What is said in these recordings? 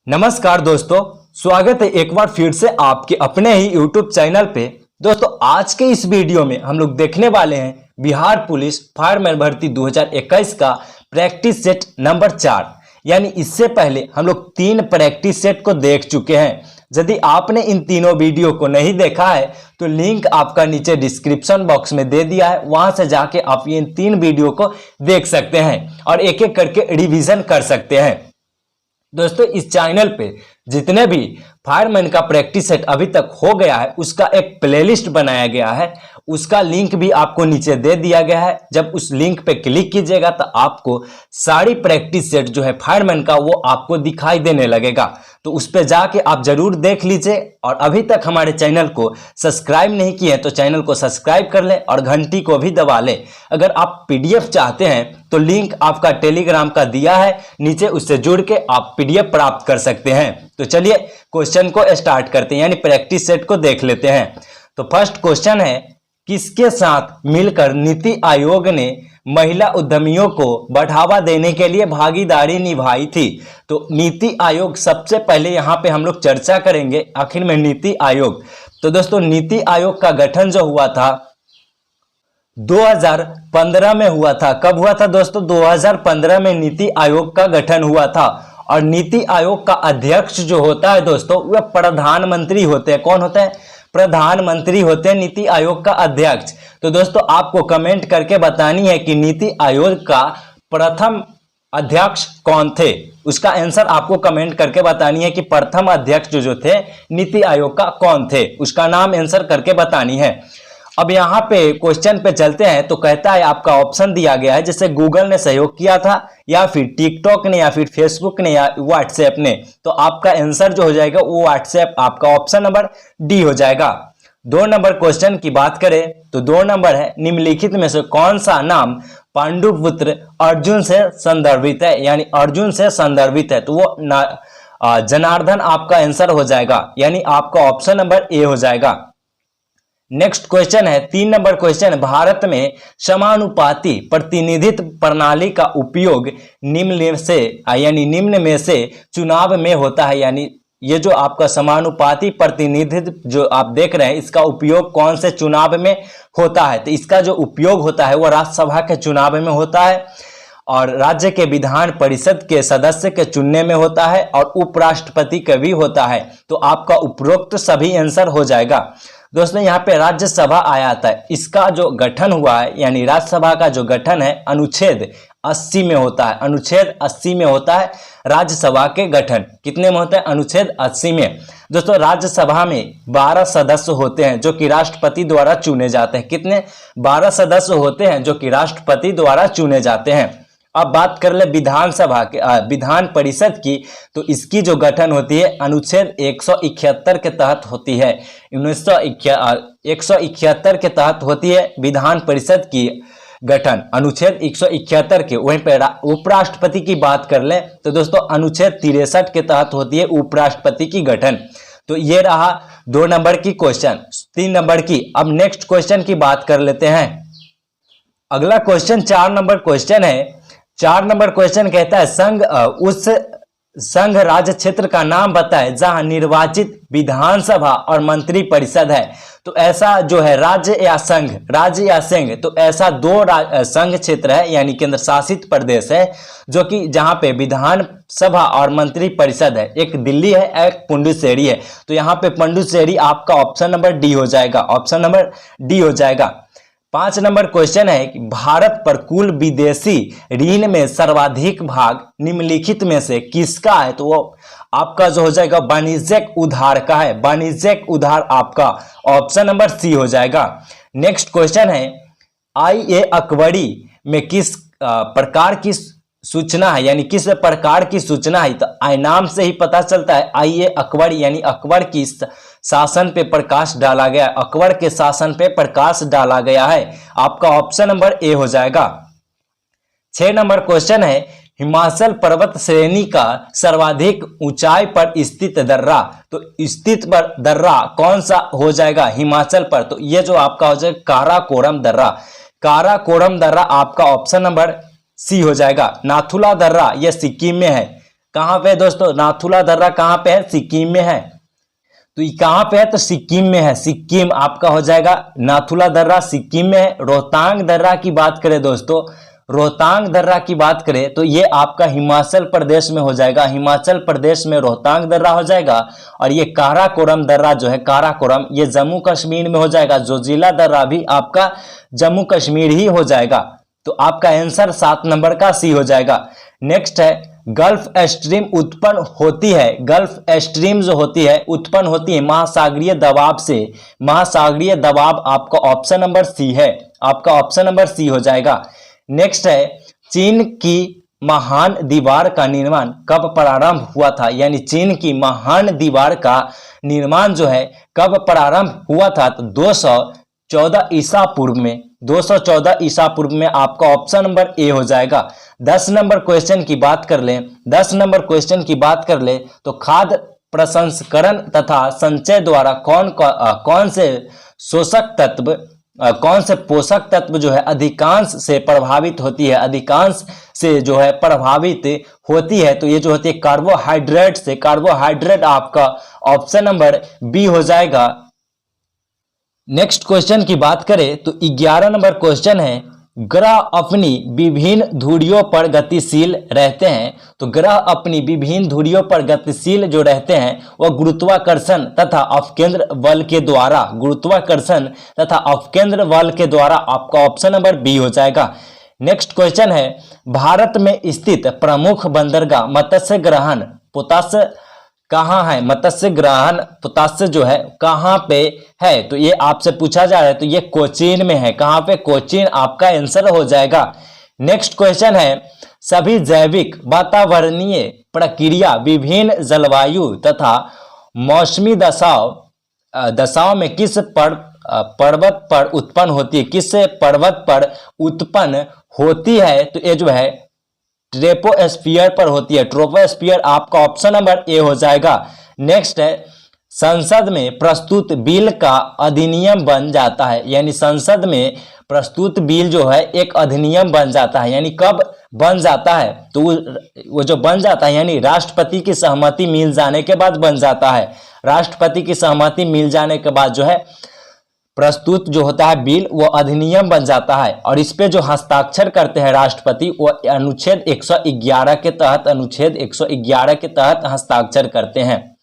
नमस्कार दोस्तों, स्वागत है एक बार फिर से आपके अपने ही YouTube चैनल पे। दोस्तों आज के इस वीडियो में हम लोग देखने वाले हैं बिहार पुलिस फायरमैन भर्ती 2021 का प्रैक्टिस सेट नंबर 4। यानी इससे पहले हम लोग 3 प्रैक्टिस सेट को देख चुके हैं। यदि आपने इन तीनों वीडियो को नहीं देखा है तो लिंक आपका नीचे डिस्क्रिप्शन बॉक्स में दे दिया है, वहां से जाके आप इन 3 वीडियो को देख सकते हैं और एक एक करके रिवीजन कर सकते हैं। दोस्तों इस चैनल पे जितने भी फायरमैन का प्रैक्टिस सेट अभी तक हो गया है उसका एक प्लेलिस्ट बनाया गया है, उसका लिंक भी आपको नीचे दे दिया गया है। जब उस लिंक पे क्लिक कीजिएगा तो आपको सारी प्रैक्टिस सेट जो है फायरमैन का वो आपको दिखाई देने लगेगा, तो उस पे जाके आप जरूर देख लीजिए। और अभी तक हमारे चैनल को सब्सक्राइब नहीं किए हैं तो चैनल को सब्सक्राइब कर लें और घंटी को भी दबा लें। अगर आप पीडीएफ चाहते हैं तो लिंक आपका टेलीग्राम का दिया है नीचे, उससे जुड़ के आप पीडीएफ प्राप्त कर सकते हैं। तो चलिए क्वेश्चन को स्टार्ट करते हैं, यानी प्रैक्टिस सेट को देख लेते हैं। तो फर्स्ट क्वेश्चन है, किसके साथ मिलकर नीति आयोग ने महिला उद्यमियों को बढ़ावा देने के लिए भागीदारी निभाई थी? तो नीति आयोग सबसे पहले यहाँ पे हम लोग चर्चा करेंगे आखिर में नीति आयोग। तो दोस्तों नीति आयोग का गठन जो हुआ था 2015 में हुआ था। कब हुआ था दोस्तों? 2015 में नीति आयोग का गठन हुआ था। और नीति आयोग का अध्यक्ष जो होता है दोस्तों वह प्रधानमंत्री होते हैं। कौन होते हैं? प्रधानमंत्री होते हैं नीति आयोग का अध्यक्ष। तो दोस्तों आपको कमेंट करके बतानी है कि नीति आयोग का प्रथम अध्यक्ष कौन थे। उसका आंसर आपको कमेंट करके बतानी है कि प्रथम अध्यक्ष जो थे नीति आयोग का कौन थे, उसका नाम आंसर करके बतानी है। अब यहाँ पे क्वेश्चन पे चलते हैं। तो कहता है आपका ऑप्शन दिया गया है, जैसे गूगल ने सहयोग किया था या फिर टिकटॉक ने या फिर फेसबुक ने या व्हाट्सएप ने। तो आपका आंसर जो हो जाएगा वो व्हाट्सएप, आपका ऑप्शन नंबर डी हो जाएगा। 2 नंबर क्वेश्चन की बात करें तो 2 नंबर है, निम्नलिखित में से कौन सा नाम पांडुपुत्र अर्जुन से संदर्भित है? यानी अर्जुन से संदर्भित है तो वो जनार्दन आपका आंसर हो जाएगा, यानी आपका ऑप्शन नंबर ए हो जाएगा। नेक्स्ट क्वेश्चन है 3 नंबर क्वेश्चन, भारत में समानुपाती प्रतिनिधित्व प्रणाली का उपयोग निम्न में से चुनाव में होता है। यानी ये जो आपका समानुपाती प्रतिनिधित्व जो आप देख रहे हैं इसका उपयोग कौन से चुनाव में होता है? तो इसका जो उपयोग होता है वो राज्यसभा के चुनाव में होता है और राज्य के विधान परिषद के सदस्य के चुनने में होता है और उपराष्ट्रपति का भी होता है। तो आपका उपरोक्त सभी आंसर हो जाएगा। दोस्तों यहाँ पे राज्यसभा आया था, इसका जो गठन हुआ है यानी राज्यसभा का जो गठन है अनुच्छेद 80 में होता है। अनुच्छेद 80 में होता है राज्यसभा के गठन। कितने में होता है? अनुच्छेद 80 में। दोस्तों राज्यसभा में 12 सदस्य होते हैं जो कि राष्ट्रपति द्वारा चुने जाते हैं। कितने? 12 सदस्य होते हैं जो कि राष्ट्रपति द्वारा चुने जाते हैं। अब बात कर ले विधानसभा के विधान परिषद की, तो इसकी जो गठन होती है अनुच्छेद 171 के तहत होती है। 171 के तहत होती है विधान परिषद की गठन, अनुच्छेद 171 के। वहीं पर उपराष्ट्रपति की बात कर ले तो दोस्तों अनुच्छेद 63 के तहत होती है उपराष्ट्रपति की गठन। तो ये रहा 2 नंबर की क्वेश्चन। 3 नंबर की अब नेक्स्ट क्वेश्चन की बात कर लेते हैं। अगला क्वेश्चन 4 नंबर क्वेश्चन है। 4 नंबर क्वेश्चन कहता है उस संघ राज्य क्षेत्र का नाम बताए जहां निर्वाचित विधानसभा और मंत्री परिषद है। तो ऐसा जो है राज्य या संघ, तो ऐसा 2 संघ क्षेत्र है यानी केंद्र शासित प्रदेश है जो कि जहां पे विधानसभा और मंत्री परिषद है। एक दिल्ली है, एक पुडुचेरी है। तो यहाँ पे पुडुचेरी आपका ऑप्शन नंबर डी हो जाएगा, ऑप्शन नंबर डी हो जाएगा। 5 नंबर क्वेश्चन है कि भारत पर कुल विदेशी ऋण में सर्वाधिक भाग निम्नलिखित में से किसका है? तो वो आपका जो हो जाएगा वाणिज्यिक उधार का है। वाणिज्यिक उधार आपका ऑप्शन नंबर सी हो जाएगा। नेक्स्ट क्वेश्चन है, IA अकबरी में किस प्रकार की सूचना है? यानी किस प्रकार की सूचना है? तो आई नाम से ही पता चलता है IA अकबर यानी अकबर की शासन पे प्रकाश डाला गया, अकबर के शासन पे प्रकाश डाला गया है। आपका ऑप्शन नंबर ए हो जाएगा। 6 नंबर क्वेश्चन है, हिमाचल पर्वत श्रेणी का सर्वाधिक ऊंचाई पर स्थित दर्रा। तो स्थित पर दर्रा कौन सा हो जाएगा हिमाचल पर? तो ये जो आपका हो जाएगा काराकोरम दर्रा। काराकोरम दर्रा आपका ऑप्शन नंबर सी हो जाएगा। नाथुला दर्रा यह सिक्किम में है। कहाँ पे है दोस्तों? नाथुला दर्रा कहाँ पे है? सिक्किम में है। तो ये कहाँ पे है? तो सिक्किम में है। सिक्किम आपका हो जाएगा, नाथुला दर्रा सिक्किम में है। रोहतांग दर्रा की बात करें दोस्तों, रोहतांग दर्रा की बात करें तो ये आपका हिमाचल प्रदेश में हो जाएगा। हिमाचल प्रदेश में रोहतांग दर्रा हो जाएगा। और ये काराकोरम दर्रा जो है, काराकोरम, ये जम्मू कश्मीर में हो जाएगा। जोजिला दर्रा भी आपका जम्मू कश्मीर ही हो जाएगा। तो आपका आंसर 7 नंबर का सी हो जाएगा। नेक्स्ट है, गल्फ स्ट्रीम उत्पन्न होती है, गल्फ स्ट्रीम जो होती है उत्पन्न होती है महासागरीय दबाव से। महासागरीय दबाव आपका ऑप्शन नंबर सी है, आपका ऑप्शन नंबर सी हो जाएगा। नेक्स्ट है, चीन की महान दीवार का निर्माण कब प्रारंभ हुआ था? यानी चीन की महान दीवार का निर्माण जो है कब प्रारंभ हुआ था? तो 214 ईसा पूर्व में, 214 ईसा पूर्व में आपका ऑप्शन नंबर ए हो जाएगा। 10 नंबर क्वेश्चन की बात कर ले, 10 नंबर क्वेश्चन की बात कर ले तो खाद्य प्रसंस्करण तथा संचय द्वारा कौन से शोषक तत्व, कौन से पोषक तत्व जो है अधिकांश से प्रभावित होती है, अधिकांश से जो है प्रभावित होती है? तो ये जो होती है कार्बोहाइड्रेट से, कार्बोहाइड्रेट आपका ऑप्शन नंबर बी हो जाएगा। नेक्स्ट क्वेश्चन की बात करें तो 11 नंबर क्वेश्चन है, ग्रह अपनी विभिन्न धुरियों पर गतिशील रहते हैं। तो ग्रह अपनी विभिन्न धुरियों पर गतिशील जो रहते हैं वह गुरुत्वाकर्षण तथा अपकेंद्र बल के द्वारा, गुरुत्वाकर्षण तथा अपकेंद्र बल के द्वारा आपका ऑप्शन नंबर बी हो जाएगा। नेक्स्ट क्वेश्चन है, भारत में स्थित प्रमुख बंदरगाह मत्स्य ग्रहण पोताश्य कहाँ है? मत्स्य ग्रहण पोताश्य जो है कहाँ पे है? तो ये आपसे पूछा जा रहा है, तो ये कोचीन में है। कहाँ पे? कोचीन आपका आंसर हो जाएगा। नेक्स्ट क्वेश्चन है, सभी जैविक वातावरणीय प्रक्रिया विभिन्न जलवायु तथा मौसमी दशाओं में किस पर्वत पर उत्पन्न होती है? किस पर्वत पर उत्पन्न होती है? तो ये जो है ट्रोपोस्फियर पर होती है। ट्रोपोस्फियर आपका ऑप्शन नंबर ए हो जाएगा। नेक्स्ट है, संसद में प्रस्तुत बिल का अधिनियम बन जाता है। यानी संसद में प्रस्तुत बिल जो है एक अधिनियम बन जाता है। यानी कब बन जाता है? तो वो जो बन जाता है यानी राष्ट्रपति की सहमति मिल जाने के बाद बन जाता है। राष्ट्रपति की सहमति मिल जाने के बाद जो है प्रस्तुत जो होता है बिल वो अधिनियम बन जाता है। और इस पे जो हस्ताक्षर करते हैं राष्ट्रपति वो अनुच्छेद 111 के तहत, अनुच्छेद 111 के तहत हस्ताक्षर करते हैं,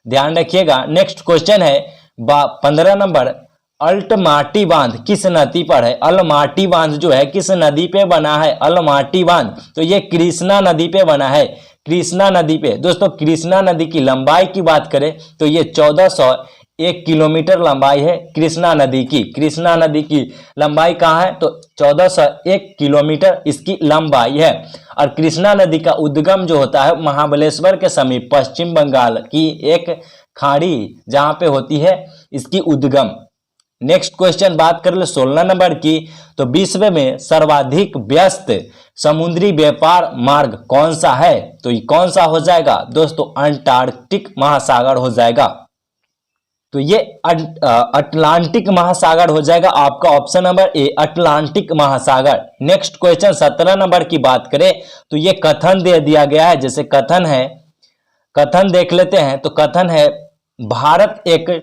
ध्यान रखिएगा। नेक्स्ट क्वेश्चन है 15 नंबर, अल्टमाटी बांध किस नदी पर है? अलमाटी बांध जो है किस नदी पे बना है? अलमाटी बांध तो ये कृष्णा नदी पे बना है। कृष्णा नदी पे दोस्तों, कृष्णा नदी की लंबाई की बात करें तो ये 1401 किलोमीटर लंबाई है कृष्णा नदी की। कृष्णा नदी की लंबाई कहाँ है? तो 1401 किलोमीटर इसकी लंबाई है। और कृष्णा नदी का उद्गम जो होता है महाबलेश्वर के समीप पश्चिम बंगाल की एक खाड़ी जहां पे होती है इसकी उद्गम। नेक्स्ट क्वेश्चन बात कर ले 16 नंबर की, तो विश्व में सर्वाधिक व्यस्त समुद्री व्यापार मार्ग कौन सा है? तो ये कौन सा हो जाएगा दोस्तों? अंटार्कटिक महासागर हो जाएगा। तो ये अटलांटिक महासागर हो जाएगा आपका ऑप्शन नंबर ए, अटलांटिक महासागर। नेक्स्ट क्वेश्चन 17 नंबर की बात करें तो ये कथन दे दिया गया है। जैसे कथन है, कथन देख लेते हैं। तो कथन है, भारत एक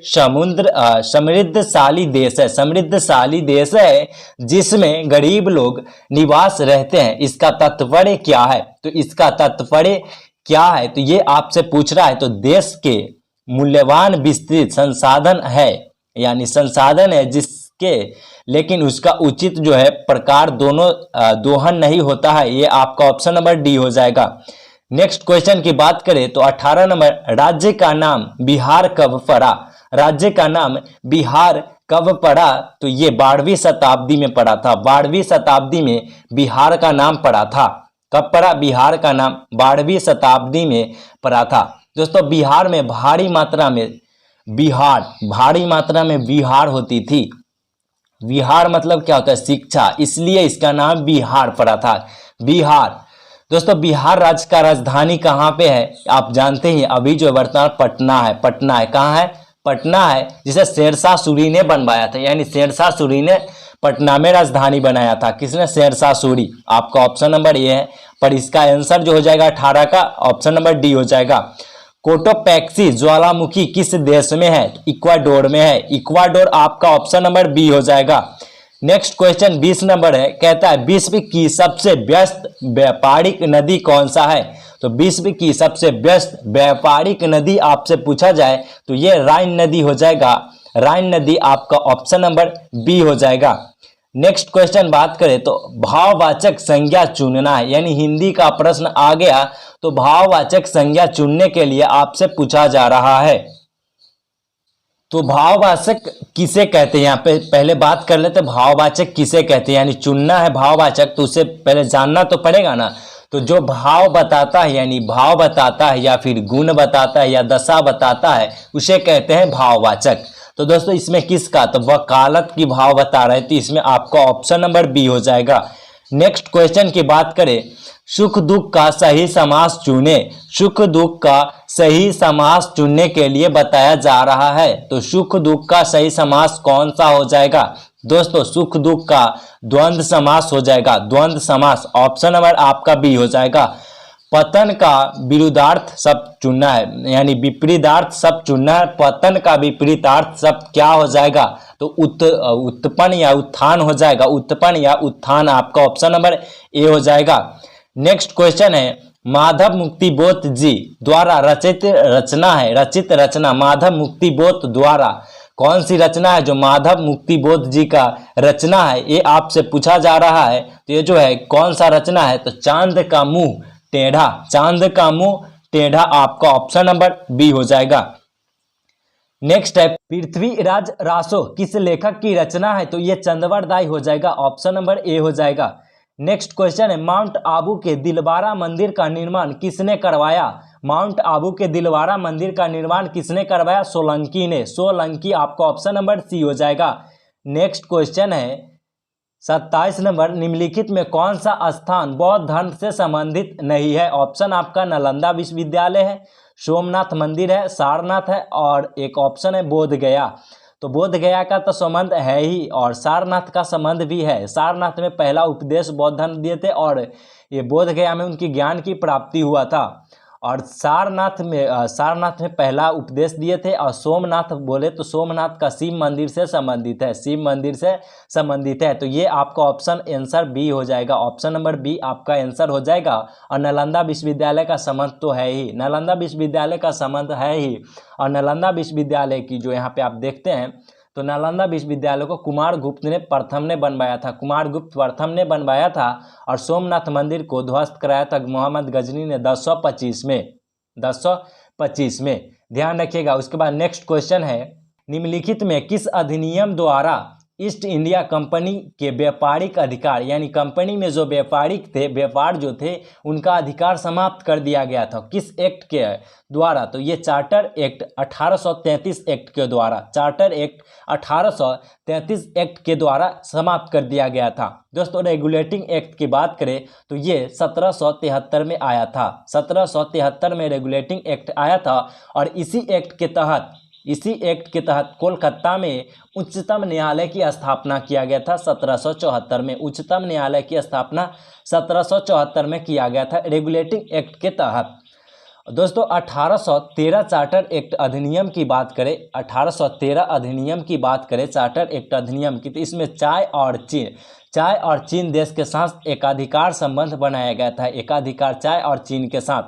समृद्धशाली देश है, समृद्धशाली देश है जिसमें गरीब लोग निवास रहते हैं। इसका तात्पर्य क्या है? तो इसका तात्पर्य क्या है? तो ये आपसे पूछ रहा है। तो देश के मूल्यवान विस्तृत संसाधन है, यानी संसाधन है जिसके लेकिन उसका उचित जो है प्रकार दोहन नहीं होता है। ये आपका ऑप्शन नंबर डी हो जाएगा। नेक्स्ट क्वेश्चन की बात करें तो 18 नंबर, राज्य का नाम बिहार कब पड़ा? राज्य का नाम बिहार कब पड़ा? तो ये 12वीं शताब्दी में पड़ा था। 12वीं शताब्दी में बिहार का नाम पड़ा था। कब पड़ा? बिहार का नाम 12वीं शताब्दी में पड़ा था। दोस्तों बिहार में भारी मात्रा में बिहार होती थी। बिहार मतलब क्या होता है? शिक्षा, इसलिए इसका नाम बिहार पड़ा था। बिहार दोस्तों, बिहार राज्य का राजधानी कहाँ पे है? आप जानते हैं अभी जो वर्तमान पटना है। पटना है, कहाँ है? पटना है, जिसे शेरशाह सूरी ने बनवाया था। यानी शेरशाह सूरी ने पटना में राजधानी बनाया था? किसने? शेरशाह सूरी। आपका ऑप्शन नंबर ए है, पर इसका आंसर जो हो जाएगा 18 का ऑप्शन नंबर डी हो जाएगा। कोटोपैक्सी ज्वालामुखी किस देश में है? इक्वाडोर में है। इक्वाडोर आपका ऑप्शन नंबर बी हो जाएगा। नेक्स्ट क्वेश्चन 20 नंबर है, कहता है विश्व की सबसे व्यस्त व्यापारिक नदी कौन सा है? तो विश्व की सबसे व्यस्त व्यापारिक नदी आपसे पूछा जाए तो ये राइन नदी हो जाएगा। राइन नदी आपका ऑप्शन नंबर बी हो जाएगा। नेक्स्ट क्वेश्चन बात करें तो भाववाचक संज्ञा चुनना है, यानी हिंदी का प्रश्न आ गया तो भाववाचक संज्ञा चुनने के लिए आपसे पूछा जा रहा है। तो भाववाचक किसे कहते हैं? यहाँ पे पहले बात कर लेते हैं भाववाचक किसे कहते हैं, यानी चुनना है भाववाचक तो उसे पहले जानना तो पड़ेगा ना। तो जो भाव बताता है, यानी भाव बताता है या फिर गुण बताता है या दशा बताता है, उसे कहते हैं भाववाचक। तो दोस्तों इसमें किसका? तो वकालत की भाव बता रहे थे, इसमें आपका ऑप्शन नंबर बी हो जाएगा। नेक्स्ट क्वेश्चन की बात करें, सुख दुख का सही समास चुने। सुख दुख का सही समास चुनने के लिए बताया जा रहा है, तो सुख दुख का सही समास कौन सा हो जाएगा? दोस्तों सुख दुख का द्वंद्व समास हो जाएगा। द्वंद्व समास ऑप्शन नंबर आपका बी हो जाएगा। पतन का विरुद्धार्थ शब्द चुनना है, यानी विपरीतार्थ शब्द चुनना है। पतन का विपरीतार्थ शब्द क्या हो जाएगा? तो उत्पन्न या उत्थान हो जाएगा। उत्पन्न या उत्थान आपका ऑप्शन नंबर ए हो जाएगा। नेक्स्ट क्वेश्चन है, माधव मुक्तिबोध जी द्वारा रचित रचना है। रचित रचना माधव मुक्तिबोध द्वारा कौन सी रचना है जो माधव मुक्तिबोध जी का रचना है, ये आपसे पूछा जा रहा है। तो ये जो है कौन सा रचना है? तो चांद का मुंह टेढ़ा। चांद का मुंह टेढ़ा आपका ऑप्शन नंबर बी हो जाएगा। नेक्स्ट है, पृथ्वीराज रासो किस लेखक की रचना है? तो ये चंदवरदाई हो जाएगा। ऑप्शन नंबर ए हो जाएगा। नेक्स्ट क्वेश्चन है, माउंट आबू के दिलवारा मंदिर का निर्माण किसने करवाया? माउंट आबू के दिलवारा मंदिर का निर्माण किसने करवाया? सोलंकी ने। सोलंकी आपका ऑप्शन नंबर सी हो जाएगा। नेक्स्ट क्वेश्चन है 27 नंबर, निम्नलिखित में कौन सा स्थान बौद्ध धर्म से संबंधित नहीं है? ऑप्शन आपका नालंदा विश्वविद्यालय है, सोमनाथ मंदिर है, सारनाथ है और एक ऑप्शन है बोध गया। तो बोध गया का तो संबंध है ही और सारनाथ का संबंध भी है। सारनाथ में पहला उपदेश बौद्ध धर्म दिए थे और ये बोध गया में उनकी ज्ञान की प्राप्ति हुआ था। और सारनाथ में पहला उपदेश दिए थे। और सोमनाथ बोले तो सोमनाथ का शिव मंदिर से संबंधित है। शिव मंदिर से संबंधित है। तो ये आपका ऑप्शन आंसर बी हो जाएगा। ऑप्शन नंबर बी आपका आंसर हो जाएगा। और नालंदा विश्वविद्यालय का संबंध तो है ही, नालंदा विश्वविद्यालय का संबंध है ही। और नालंदा विश्वविद्यालय की जो यहाँ पे आप देखते हैं तो नालंदा विश्वविद्यालय को कुमारगुप्त ने प्रथम ने बनवाया था। कुमारगुप्त प्रथम ने बनवाया था। और सोमनाथ मंदिर को ध्वस्त कराया था मोहम्मद गजनी ने 1025 में। ध्यान रखिएगा। उसके बाद नेक्स्ट क्वेश्चन है, निम्नलिखित में किस अधिनियम द्वारा ईस्ट इंडिया कंपनी के व्यापारिक अधिकार, यानी कंपनी में जो व्यापारिक थे, व्यापार जो थे, उनका अधिकार समाप्त कर दिया गया था? किस एक्ट के द्वारा? तो ये चार्टर एक्ट 1833 एक्ट के द्वारा, चार्टर एक्ट 1833 एक्ट के द्वारा समाप्त कर दिया गया था। दोस्तों रेगुलेटिंग एक्ट की बात करें तो ये 1773 में आया था। 1773 में रेगुलेटिंग एक्ट आया था। और इसी एक्ट के तहत कोलकाता में उच्चतम न्यायालय की स्थापना किया गया था 1774 में। उच्चतम न्यायालय की स्थापना 1774 में किया गया था रेगुलेटिंग एक्ट के तहत। दोस्तों 1813 चार्टर एक्ट अधिनियम की बात करें, 1813 अधिनियम की बात करें चार्टर एक्ट अधिनियम की, तो इसमें चाय और चीन देश के साथ एकाधिकार संबंध बनाया गया था। एकाधिकार चाय और चीन के साथ।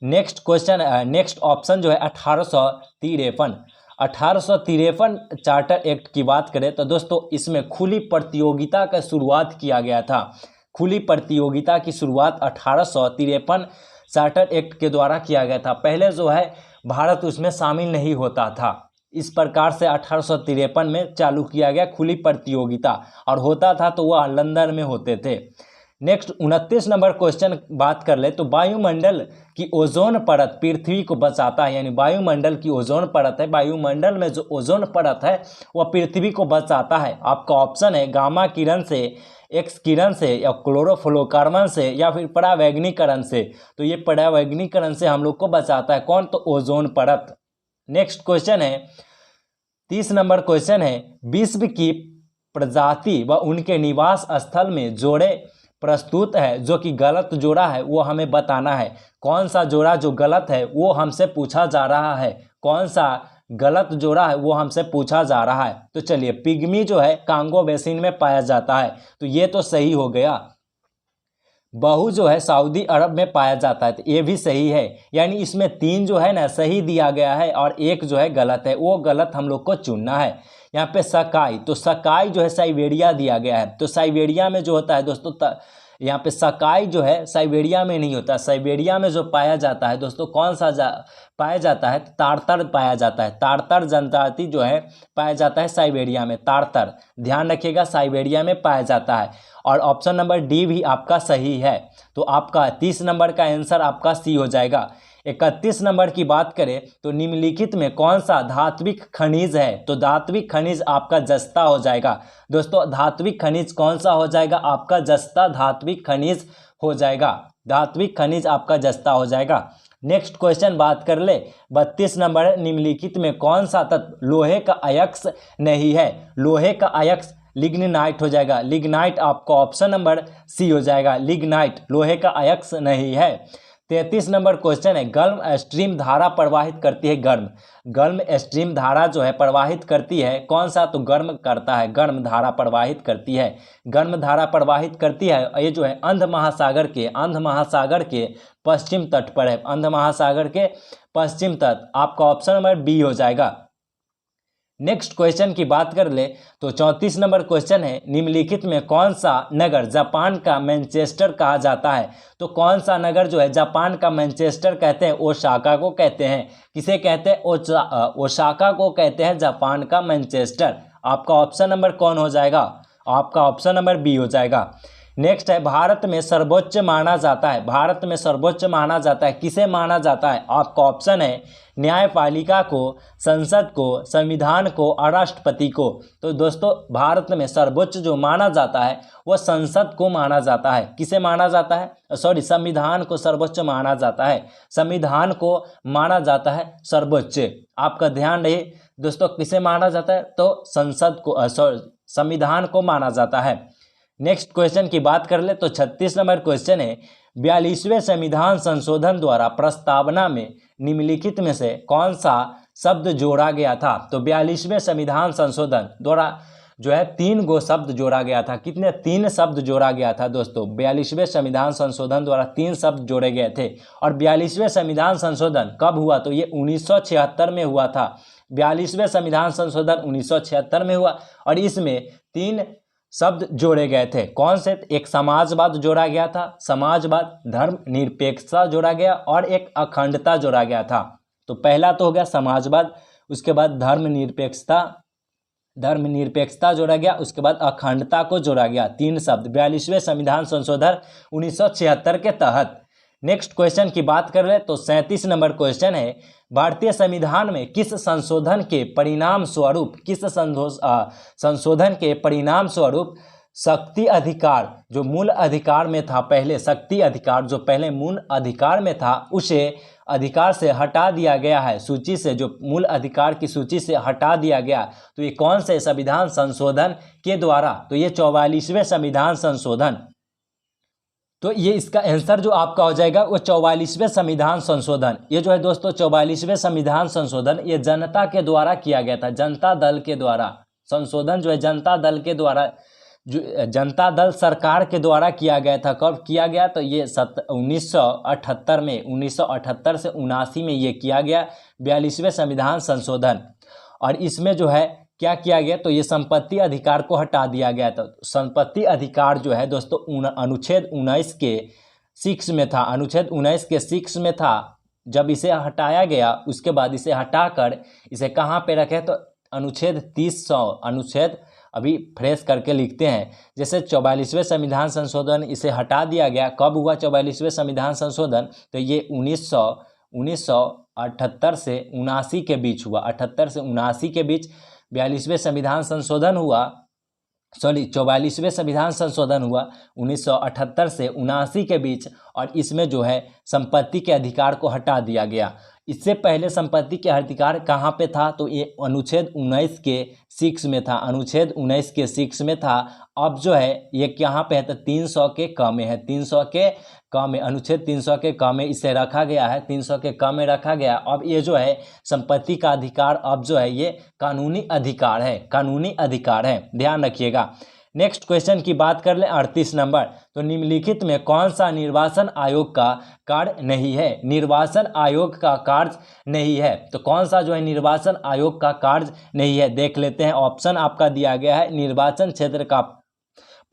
नेक्स्ट क्वेश्चन, नेक्स्ट ऑप्शन जो है 1853 चार्टर एक्ट की बात करें तो दोस्तों इसमें खुली प्रतियोगिता का शुरुआत किया गया था। खुली प्रतियोगिता की शुरुआत 1853 चार्टर एक्ट के द्वारा किया गया था। पहले जो है भारत उसमें शामिल नहीं होता था। इस प्रकार से 1853 में चालू किया गया खुली प्रतियोगिता, और होता था तो वह लंदन में होते थे। नेक्स्ट 29 नंबर क्वेश्चन बात कर ले तो वायुमंडल की ओजोन परत पृथ्वी को बचाता है, यानी वायुमंडल की ओजोन परत है, वायुमंडल में जो ओजोन परत है वह पृथ्वी को बचाता है। आपका ऑप्शन है गामा किरण से, एक्स किरण से, या क्लोरोफ्लोरोकार्बन से, या फिर परावैगनीकरण से। तो ये परावैगनीकरण से हम लोग को बचाता है कौन? तो ओजोन परत। नेक्स्ट क्वेश्चन है 30 नंबर क्वेश्चन है, विश्व की प्रजाति व उनके निवास स्थल में जोड़े प्रस्तुत है जो कि गलत जोड़ा है वो हमें बताना है। कौन सा जोड़ा जो गलत है वो हमसे पूछा जा रहा है, कौन सा गलत जोड़ा है वो हमसे पूछा जा रहा है। तो चलिए, पिग्मी जो है कांगो बेसिन में पाया जाता है, तो ये तो सही हो गया। बहू जो है सऊदी अरब में पाया जाता है, तो ये भी सही है। यानी इसमें 3 जो है ना सही दिया गया है और 1 जो है गलत है, वो गलत हम लोग को चुनना है। यहाँ पे सकाई, तो सकाई जो है साइबेरिया दिया गया है, तो साइबेरिया में जो होता है दोस्तों यहाँ पे सकाई जो है साइबेरिया में नहीं होता। साइबेरिया में जो पाया जाता है दोस्तों कौन सा पाया जाता है, ताड़तर पाया जाता है। ताड़तर जनजाति जो है पाया जाता है साइबेरिया में, ताड़तर, ध्यान रखिएगा, साइबेरिया में पाया जाता है। और ऑप्शन नंबर डी भी आपका सही है। तो आपका 30 नंबर का आंसर आपका सी हो जाएगा। 31 नंबर की बात करें तो निम्नलिखित में कौन सा धात्विक खनिज है, तो धात्विक खनिज आपका जस्ता हो जाएगा। दोस्तों धात्विक खनिज कौन सा हो जाएगा, आपका जस्ता धात्विक खनिज हो जाएगा। धात्विक खनिज आपका जस्ता हो जाएगा। नेक्स्ट क्वेश्चन बात कर ले, 32 नंबर है, निम्नलिखित में कौन सा तत्व लोहे का अयस्क नहीं है। लोहे का अयस्क लिग्नाइट हो जाएगा। लिग्नाइट आपका ऑप्शन नंबर सी हो जाएगा। लिग्नाइट लोहे का अयस्क नहीं है। 33 नंबर क्वेश्चन है, गर्म स्ट्रीम धारा प्रवाहित करती है। गर्म स्ट्रीम धारा जो है प्रवाहित करती है कौन सा, तो गर्म करता है, गर्म धारा प्रवाहित करती है, गर्म धारा प्रवाहित करती है। ये जो है अंध महासागर के पश्चिम तट पर है, अंध महासागर के पश्चिम तट। आपका ऑप्शन नंबर बी हो जाएगा। नेक्स्ट क्वेश्चन की बात कर ले तो 34 नंबर क्वेश्चन है, निम्नलिखित में कौन सा नगर जापान का मैनचेस्टर कहा जाता है। तो कौन सा नगर जो है जापान का मैनचेस्टर कहते हैं, ओसाका को कहते हैं। किसे कहते हैं, ओसाका को कहते हैं जापान का मैनचेस्टर। आपका ऑप्शन नंबर कौन हो जाएगा, आपका ऑप्शन नंबर बी हो जाएगा। नेक्स्ट है, भारत में सर्वोच्च माना जाता है। भारत में सर्वोच्च माना जाता है, किसे माना जाता है। आपका ऑप्शन है न्यायपालिका को, संसद को, संविधान को और राष्ट्रपति को। तो दोस्तों भारत में सर्वोच्च जो माना जाता है वह संसद को माना जाता है। किसे माना जाता है, सॉरी, संविधान को सर्वोच्च माना जाता है। संविधान को माना जाता है सर्वोच्च। आपका ध्यान रहे दोस्तों, किसे माना जाता है, तो संसद को, सॉरी, संविधान को माना जाता है। नेक्स्ट क्वेश्चन की बात कर ले तो 36 नंबर क्वेश्चन है, 42वें संविधान संशोधन द्वारा प्रस्तावना में निम्नलिखित में से कौन सा शब्द जोड़ा गया था। तो 42वें संविधान संशोधन द्वारा जो है 3 गो शब्द जोड़ा गया था। कितने, 3 शब्द जोड़ा गया था दोस्तों। 42वें संविधान संशोधन द्वारा 3 शब्द जोड़े गए थे। और 42वें संविधान संशोधन कब हुआ, तो ये 1976 में हुआ था। 42वें संविधान संशोधन 1976 में हुआ और इसमें 3 शब्द जोड़े गए थे। कौन से, एक समाजवाद जोड़ा गया था, समाजवाद, धर्मनिरपेक्षता जोड़ा गया और एक अखंडता जोड़ा गया था। तो पहला तो हो गया समाजवाद, उसके बाद धर्मनिरपेक्षता जोड़ा गया, उसके बाद अखंडता को जोड़ा गया। 3 शब्द 42वें संविधान संशोधन 1976 के तहत। नेक्स्ट क्वेश्चन की बात कर रहे तो 37 नंबर क्वेश्चन है, भारतीय संविधान में किस संशोधन के परिणाम स्वरूप, संशोधन के परिणाम स्वरूप शक्ति अधिकार जो मूल अधिकार में था पहले, शक्ति अधिकार जो पहले मूल अधिकार में था उसे अधिकार से हटा दिया गया है, सूची से, जो मूल अधिकार की सूची से हटा दिया गया। तो ये कौन से संविधान संशोधन के द्वारा, तो ये 44वें संविधान संशोधन। तो ये इसका आंसर जो आपका हो जाएगा वो 44वें संविधान संशोधन। ये जो है दोस्तों 44वें संविधान संशोधन ये जनता के द्वारा किया गया था, जनता दल के द्वारा। संशोधन जो है जनता दल के द्वारा, जो जनता दल सरकार के द्वारा किया गया था। कब किया गया, तो ये 1978 में, 1978 से 79 में ये किया गया 42वें संविधान संशोधन। और इसमें जो है क्या किया गया, तो ये संपत्ति अधिकार को हटा दिया गया था। संपत्ति अधिकार जो है दोस्तों अनुच्छेद 19 के 6 में था, अनुच्छेद 19 के 6 में था। जब इसे हटाया गया उसके बाद इसे हटाकर इसे कहाँ पे रखे, तो अनुच्छेद 300, अनुच्छेद अभी फ्रेश करके लिखते हैं। जैसे 44वें संविधान संशोधन इसे हटा दिया गया। कब हुआ 44वें संविधान संशोधन, तो ये 1978 से 79 के बीच हुआ। 78 से 79 के बीच 42वें संविधान संशोधन हुआ, सॉरी 44वें संविधान संशोधन हुआ 1978 से 79 के बीच। और इसमें जो है संपत्ति के अधिकार को हटा दिया गया। इससे पहले संपत्ति के अधिकार कहाँ पे था, तो ये अनुच्छेद 19 के 6 में था, अनुच्छेद 19 के 6 में था। अब जो है ये कहाँ पे है, तो 300 के क में है, 300 के क में, अनुच्छेद 300 के क में इसे रखा गया है, 300 के क में रखा गया। अब ये जो है संपत्ति का अधिकार अब जो है ये कानूनी अधिकार है, कानूनी अधिकार है, ध्यान रखिएगा। नेक्स्ट क्वेश्चन की बात कर लें 38 नंबर, तो निम्नलिखित में कौन सा निर्वाचन आयोग का कार्य नहीं है, निर्वाचन आयोग का कार्य नहीं है, तो कौन सा जो है निर्वाचन आयोग का कार्य नहीं है, देख लेते हैं। ऑप्शन आपका दिया गया है निर्वाचन क्षेत्र का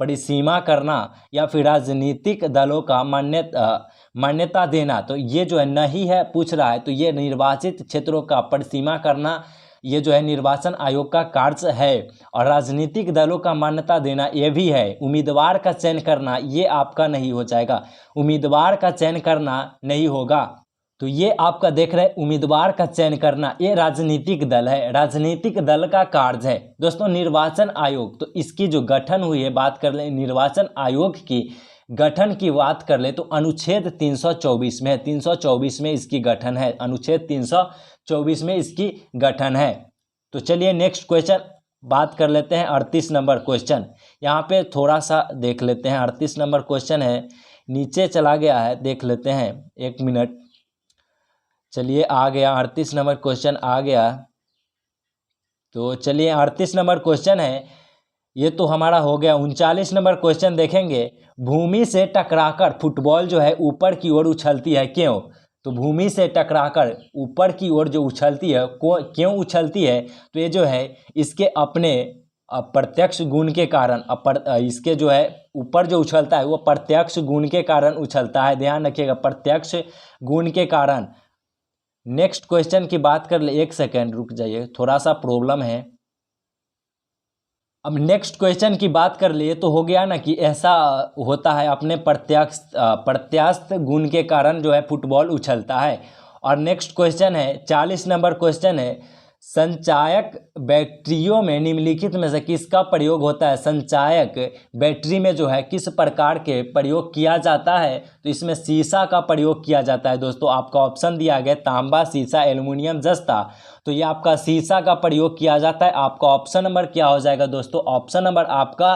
परिसीमा करना या फिर राजनीतिक दलों का मान्यता देना, तो ये जो है नहीं है पूछ रहा है, तो ये निर्वाचित क्षेत्रों का परिसीमा करना ये जो है निर्वाचन आयोग का कार्य है, और राजनीतिक दलों का मान्यता देना ये भी है। उम्मीदवार का चयन करना ये आपका नहीं हो जाएगा, उम्मीदवार का चयन करना नहीं होगा, तो ये आपका देख रहे हैं उम्मीदवार का चयन करना ये राजनीतिक दल है, राजनीतिक दल का कार्य है। दोस्तों निर्वाचन आयोग, तो इसकी जो गठन हुई है, बात कर लें निर्वाचन आयोग की गठन की बात कर ले तो अनुच्छेद 324 में है, 324 में इसकी गठन है, अनुच्छेद 324 में इसकी गठन है। तो चलिए नेक्स्ट क्वेश्चन बात कर लेते हैं 38 नंबर क्वेश्चन, यहाँ पे थोड़ा सा देख लेते हैं। 38 नंबर क्वेश्चन है, नीचे चला गया है, देख लेते हैं, एक मिनट, चलिए आ गया 38 नंबर क्वेश्चन आ गया। तो चलिए 38 नंबर क्वेश्चन है, ये तो हमारा हो गया। 39 नंबर क्वेश्चन देखेंगे, भूमि से टकराकर फुटबॉल जो है ऊपर की ओर उछलती है, क्यों, तो भूमि से टकराकर ऊपर की ओर जो उछलती है क्यों उछलती है, तो ये जो है इसके अपने प्रत्यक्ष गुण के कारण, इसके जो है ऊपर जो उछलता है वो प्रत्यक्ष गुण के कारण उछलता है, ध्यान रखिएगा, प्रत्यक्ष गुण के कारण। नेक्स्ट क्वेश्चन की बात कर ले, एक सेकेंड रुक जाइए, थोड़ा सा प्रॉब्लम है। अब नेक्स्ट क्वेश्चन की बात कर लिए तो हो गया ना कि ऐसा होता है अपने प्रत्यास्थ गुण के कारण जो है फुटबॉल उछलता है। और नेक्स्ट क्वेश्चन है 40 नंबर क्वेश्चन है, संचायक बैटरियों में निम्नलिखित में से किसका प्रयोग होता है, संचायक बैटरी में जो है किस प्रकार के प्रयोग किया जाता है, तो इसमें शीशा का प्रयोग किया जाता है। दोस्तों आपका ऑप्शन दिया गया तांबा, शीशा, एल्युमिनियम, जस्ता, तो ये आपका शीशा का प्रयोग किया जाता है। आपका ऑप्शन नंबर क्या हो जाएगा दोस्तों, ऑप्शन नंबर आपका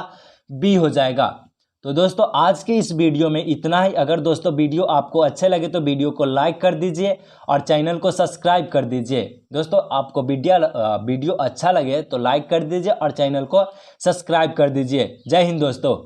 बी हो जाएगा। तो दोस्तों आज के इस वीडियो में इतना ही। अगर दोस्तों वीडियो आपको अच्छे लगे तो वीडियो को लाइक कर दीजिए और चैनल को सब्सक्राइब कर दीजिए। दोस्तों आपको वीडियो अच्छा लगे तो लाइक कर दीजिए और चैनल को सब्सक्राइब कर दीजिए। जय हिंद दोस्तों।